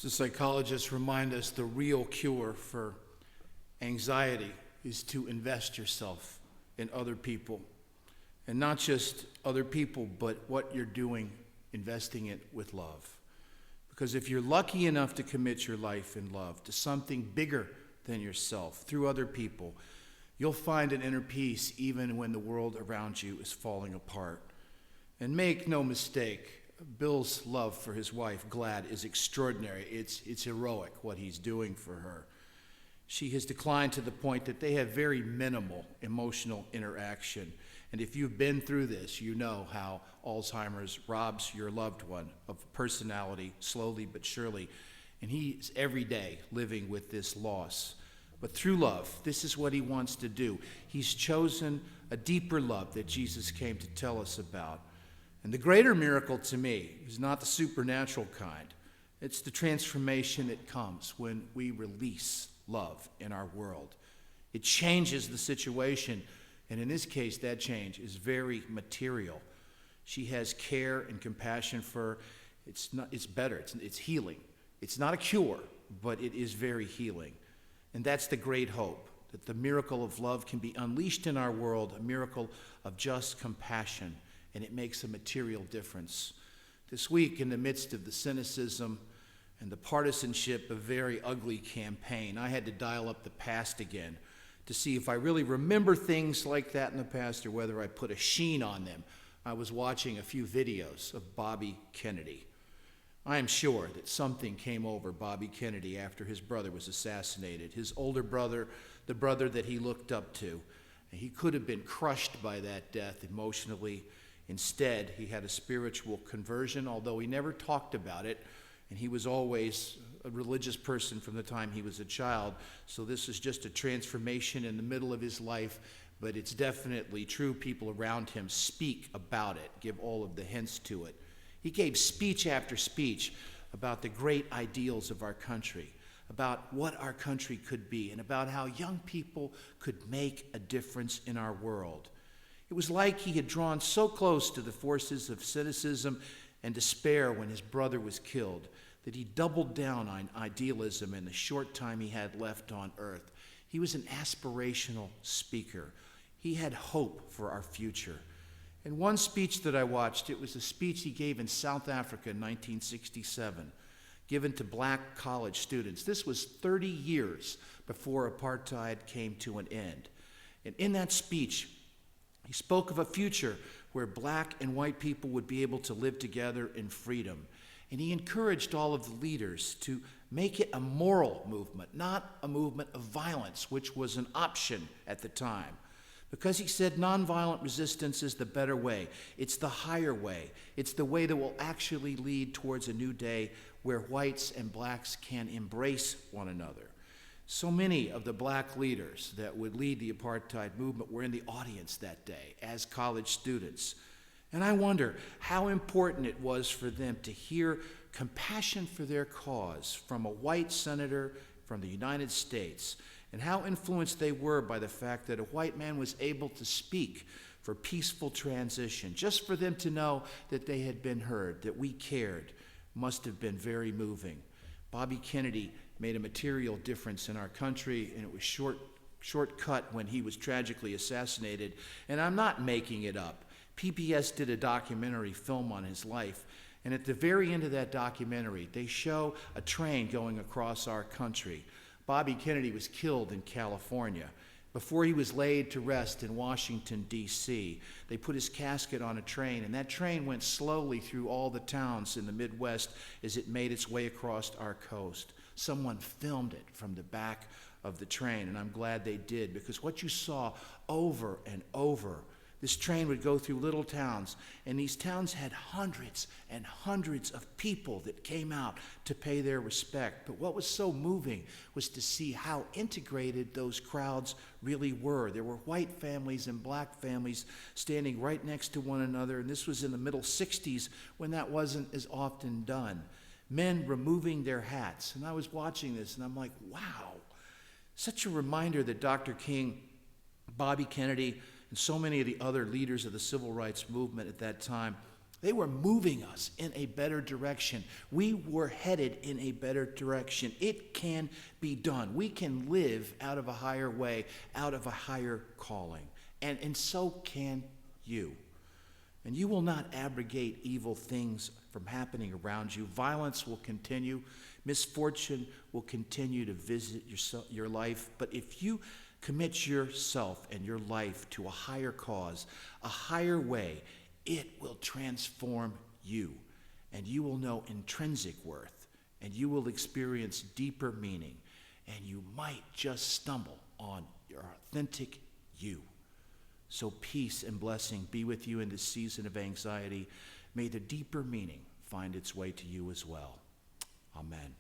So psychologists remind us the real cure for anxiety is to invest yourself in other people. And not just other people, but what you're doing, investing it with love. Because if you're lucky enough to commit your life in love to something bigger than yourself through other people, you'll find an inner peace even when the world around you is falling apart. And make no mistake, Bill's love for his wife, Glad, is extraordinary. It's heroic what he's doing for her. She has declined to the point that they have very minimal emotional interaction. And if you've been through this, you know how Alzheimer's robs your loved one of personality slowly but surely. And he's every day living with this loss. But through love, this is what he wants to do. He's chosen a deeper love that Jesus came to tell us about. And the greater miracle to me is not the supernatural kind. It's the transformation that comes when we release love in our world. It changes the situation, and in this case, that change is very material. She has care and compassion for her. It's better. It's healing. It's not a cure, but it is very healing. And that's the great hope, that the miracle of love can be unleashed in our world, a miracle of just compassion, and it makes a material difference. This week, in the midst of the cynicism and the partisanship of a very ugly campaign, I had to dial up the past again to see if I really remember things like that in the past or whether I put a sheen on them. I was watching a few videos of Bobby Kennedy. I am sure that something came over Bobby Kennedy after his brother was assassinated, his older brother, the brother that he looked up to. He could have been crushed by that death emotionally. Instead, he had a spiritual conversion, although he never talked about it, and he was always a religious person from the time he was a child. So this is just a transformation in the middle of his life, but it's definitely true. People around him speak about it, give all of the hints to it. He gave speech after speech about the great ideals of our country, about what our country could be, and about how young people could make a difference in our world. It was like he had drawn so close to the forces of cynicism and despair when his brother was killed that he doubled down on idealism in the short time he had left on earth. He was an aspirational speaker. He had hope for our future. And one speech that I watched, it was a speech he gave in South Africa in 1967, given to black college students. This was 30 years before apartheid came to an end. And in that speech, he spoke of a future where black and white people would be able to live together in freedom. And he encouraged all of the leaders to make it a moral movement, not a movement of violence, which was an option at the time. Because he said nonviolent resistance is the better way. It's the higher way. It's the way that will actually lead towards a new day where whites and blacks can embrace one another. So many of the black leaders that would lead the apartheid movement were in the audience that day as college students. And I wonder how important it was for them to hear compassion for their cause from a white senator from the United States, and how influenced they were by the fact that a white man was able to speak for peaceful transition. Just for them to know that they had been heard, that we cared, must have been very moving. Bobby Kennedy made a material difference in our country, and it was shortcut when he was tragically assassinated. And I'm not making it up. PBS did a documentary film on his life, and at the very end of that documentary, they show a train going across our country. Bobby Kennedy was killed in California. Before he was laid to rest in Washington, D.C., they put his casket on a train, and that train went slowly through all the towns in the Midwest as it made its way across our coast. Someone filmed it from the back of the train, and I'm glad they did, because what you saw over and over, this train would go through little towns, and these towns had hundreds and hundreds of people that came out to pay their respect. But what was so moving was to see how integrated those crowds really were. There were white families and black families standing right next to one another, and this was in the middle 60s when that wasn't as often done. Men removing their hats. And I was watching this, and I'm like, wow. Such a reminder that Dr. King, Bobby Kennedy, and so many of the other leaders of the civil rights movement at that time They were moving us in a better direction. We were headed in a better direction. It can be done. We can live out of a higher way, out of a higher calling. And so can you. And you will not abrogate evil things from happening around you. Violence will continue. Misfortune will continue to visit your life. But if you commit yourself and your life to a higher cause, a higher way, it will transform you, and you will know intrinsic worth, and you will experience deeper meaning, and you might just stumble on your authentic you. So peace and blessing be with you in this season of anxiety. May the deeper meaning find its way to you as well. Amen.